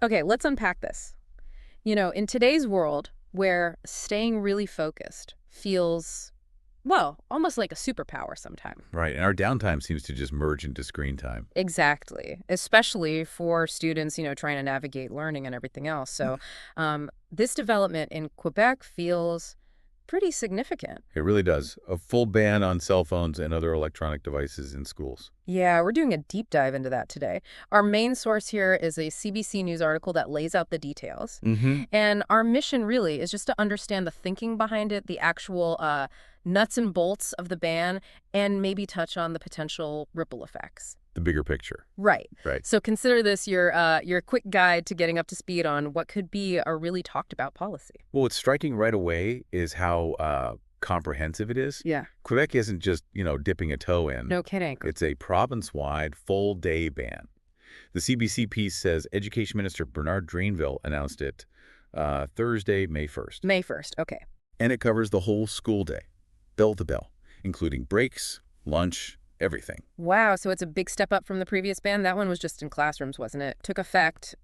Okay, let's unpack this. In today's world where staying really focused feels, well, almost like a superpower sometimes. Right, and our downtime seems to just merge into screen time. Exactly. Especially for students, trying to navigate learning and everything else. So this development in Quebec feels pretty significant. It really does. A full ban on cell phones and other electronic devices in schools. Yeah, we're doing a deep dive into that today. Our main source here is a CBC News article that lays out the details. Mm-hmm. And our mission really is just to understand the thinking behind it, the actual nuts and bolts of the ban, and maybe touch on the potential ripple effects. The bigger picture. Right. Right. So consider this your quick guide to getting up to speed on what could be a really talked about policy. Well, what's striking right away is how comprehensive it is. Yeah. Quebec isn't just, dipping a toe in. No kidding. It's a province-wide full-day ban. The CBC piece says Education Minister Bernard Drainville announced it Thursday, May 1st. May 1st. Okay. And it covers the whole school day, bell to bell, including breaks, lunch, everything. Wow, so it's a big step up from the previous ban. That one was just in classrooms, wasn't it? Took effect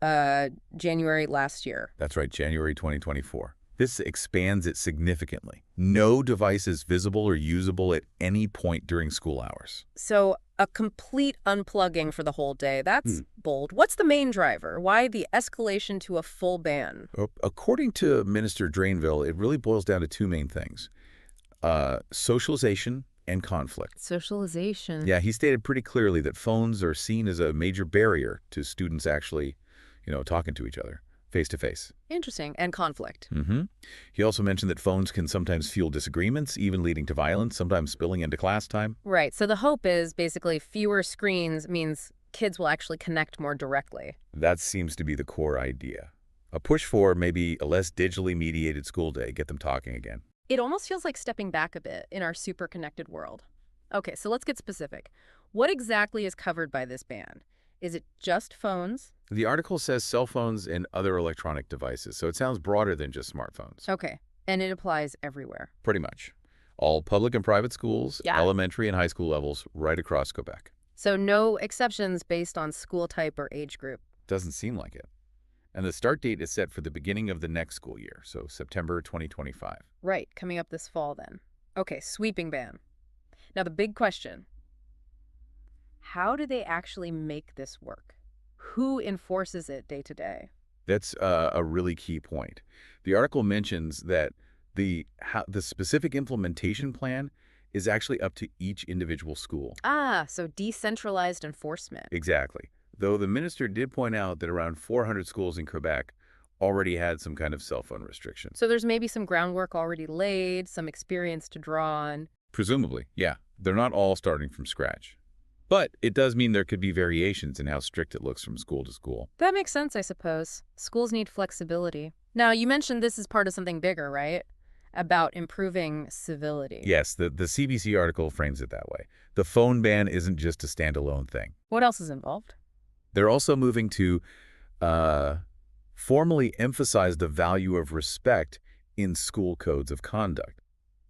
January last year. That's right, January 2024. This expands it significantly. No devices visible or usable at any point during school hours. So a complete unplugging for the whole day. That's bold. What's the main driver? Why the escalation to a full ban? According to Minister Drainville, it really boils down to two main things. Socialization and conflict. Socialization. Yeah, he stated pretty clearly that phones are seen as a major barrier to students actually, talking to each other face-to-face. Interesting. And conflict. Mm-hmm. He also mentioned that phones can sometimes fuel disagreements, even leading to violence, sometimes spilling into class time. Right. So the hope is basically fewer screens means kids will actually connect more directly. That seems to be the core idea. A push for maybe a less digitally mediated school day, get them talking again. It almost feels like stepping back a bit in our super connected world. Okay, so let's get specific. What exactly is covered by this ban? Is it just phones? The article says cell phones and other electronic devices, so it sounds broader than just smartphones. Okay, and it applies everywhere. Pretty much. All public and private schools, Yeah. elementary and high school levels, right across Quebec. So no exceptions based on school type or age group. Doesn't seem like it. And the start date is set for the beginning of the next school year, so September 2025. Right, coming up this fall then. Okay, sweeping ban. Now the big question. How do they actually make this work? Who enforces it day to day? That's a really key point. The article mentions that the specific implementation plan is actually up to each individual school. Ah, so decentralized enforcement. Exactly. Though the minister did point out that around 400 schools in Quebec already had some kind of cell phone restriction. So there's maybe some groundwork already laid, some experience to draw on. Presumably, yeah. They're not all starting from scratch. But it does mean there could be variations in how strict it looks from school to school. That makes sense, I suppose. Schools need flexibility. Now, you mentioned this is part of something bigger, right? About improving civility. Yes, the CBC article frames it that way. The phone ban isn't just a standalone thing. What else is involved? They're also moving to formally emphasize the value of respect in school codes of conduct,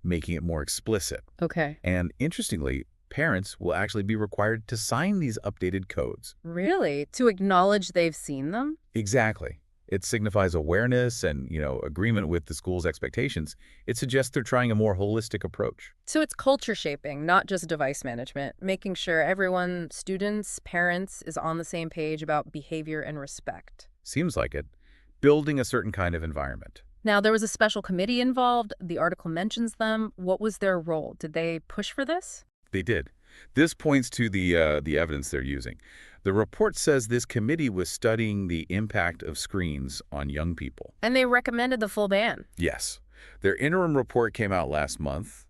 making it more explicit. Okay. And interestingly, parents will actually be required to sign these updated codes. Really? To acknowledge they've seen them? Exactly. It signifies awareness and, agreement with the school's expectations. It suggests they're trying a more holistic approach. So it's culture shaping, not just device management, making sure everyone, students, parents, is on the same page about behavior and respect. Seems like it. Building a certain kind of environment. Now, there was a special committee involved. The article mentions them. What was their role? Did they push for this? They did. This points to the evidence they're using. The report says this committee was studying the impact of screens on young people. And they recommended the full ban. Yes. Their interim report came out last month,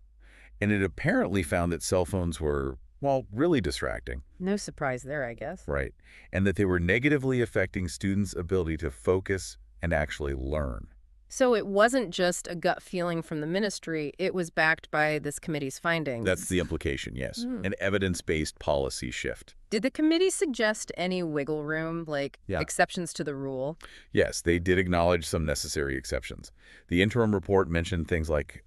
and it apparently found that cell phones were, well, really distracting. No surprise there, I guess. Right. And that they were negatively affecting students' ability to focus and actually learn. So it wasn't just a gut feeling from the ministry, it was backed by this committee's findings. That's the implication, yes. An evidence-based policy shift. Did the committee suggest any wiggle room, like exceptions to the rule? Yes, they did acknowledge some necessary exceptions. The interim report mentioned things like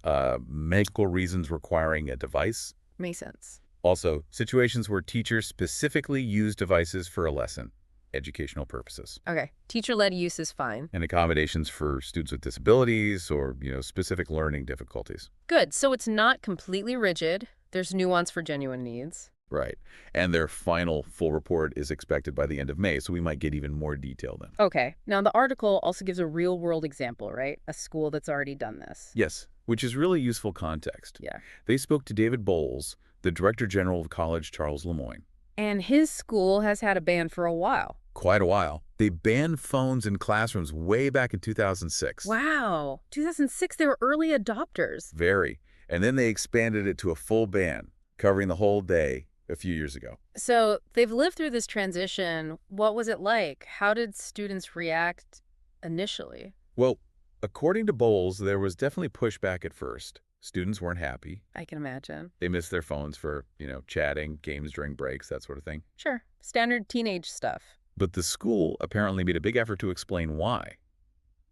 medical reasons requiring a device. Makes sense. Also, situations where teachers specifically use devices for a lesson. educational purposes. Okay, teacher-led use is fine. And accommodations for students with disabilities or, specific learning difficulties. Good, so it's not completely rigid. There's nuance for genuine needs. Right. And their final full report is expected by the end of May, so we might get even more detail then. Okay, now the article also gives a real-world example, right? A school that's already done this. Yes, which is really useful context. Yeah. They spoke to David Bowles, the Director General of College Charles Lemoyne. And his school has had a ban for a while. Quite a while. They banned phones in classrooms way back in 2006. Wow. 2006, they were early adopters. Very. And then they expanded it to a full ban, covering the whole day a few years ago. So they've lived through this transition. What was it like? How did students react initially? Well, according to Bowles, there was definitely pushback at first. Students weren't happy. I can imagine. They missed their phones for, chatting, games during breaks, that sort of thing. Sure. Standard teenage stuff. But the school apparently made a big effort to explain why.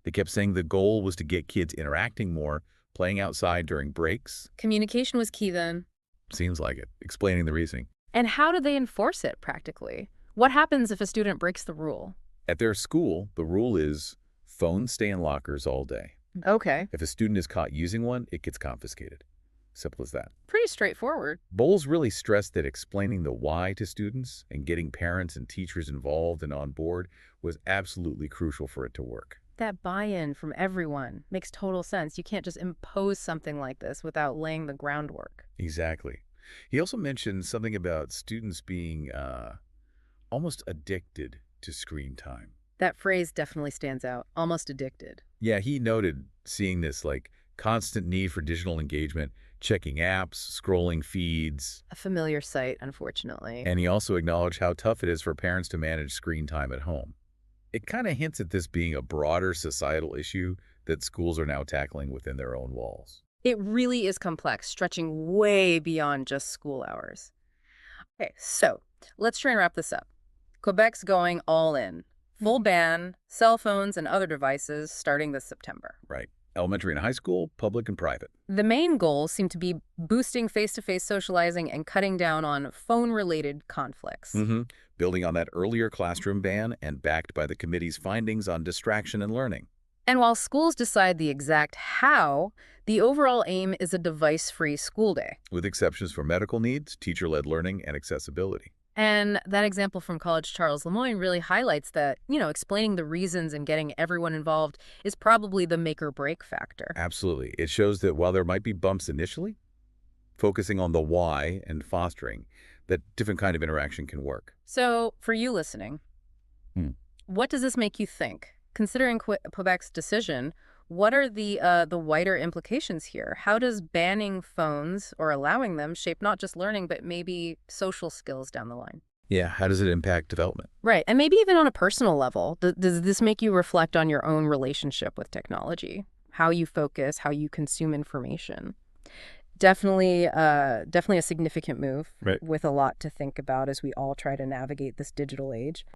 They kept saying the goal was to get kids interacting more, playing outside during breaks. Communication was key then. Seems like it. Explaining the reasoning. And how do they enforce it practically? What happens if a student breaks the rule? At their school, the rule is phones stay in lockers all day. Okay. If a student is caught using one, it gets confiscated. Simple as that. Pretty straightforward. Bowles really stressed that explaining the why to students and getting parents and teachers involved and on board was absolutely crucial for it to work. That buy-in from everyone makes total sense. You can't just impose something like this without laying the groundwork. Exactly. He also mentioned something about students being almost addicted to screen time. That phrase definitely stands out. Almost addicted. Yeah, he noted seeing this constant need for digital engagement, checking apps, scrolling feeds. A familiar sight, unfortunately. And he also acknowledged how tough it is for parents to manage screen time at home. It kind of hints at this being a broader societal issue that schools are now tackling within their own walls. It really is complex, stretching way beyond just school hours. Okay, so let's try and wrap this up. Quebec's going all in. Full ban, cell phones and other devices starting this September. Right. Elementary and high school, public and private. The main goals seem to be boosting face-to-face socializing and cutting down on phone-related conflicts. Building on that earlier classroom ban and backed by the committee's findings on distraction and learning. And while schools decide the exact how, the overall aim is a device-free school day. With exceptions for medical needs, teacher-led learning, and accessibility. And that example from College Charles Lemoyne really highlights that, explaining the reasons and getting everyone involved is probably the make or break factor. Absolutely. It shows that while there might be bumps initially, focusing on the why and fostering, that different kind of interaction can work. So, for you listening, what does this make you think? Considering Quebec's decision, what are the wider implications here? How does banning phones or allowing them shape not just learning, but maybe social skills down the line? Yeah, how does it impact development? Right, and maybe even on a personal level. Does this make you reflect on your own relationship with technology? How you focus, how you consume information? Definitely a significant move with a lot to think about as we all try to navigate this digital age.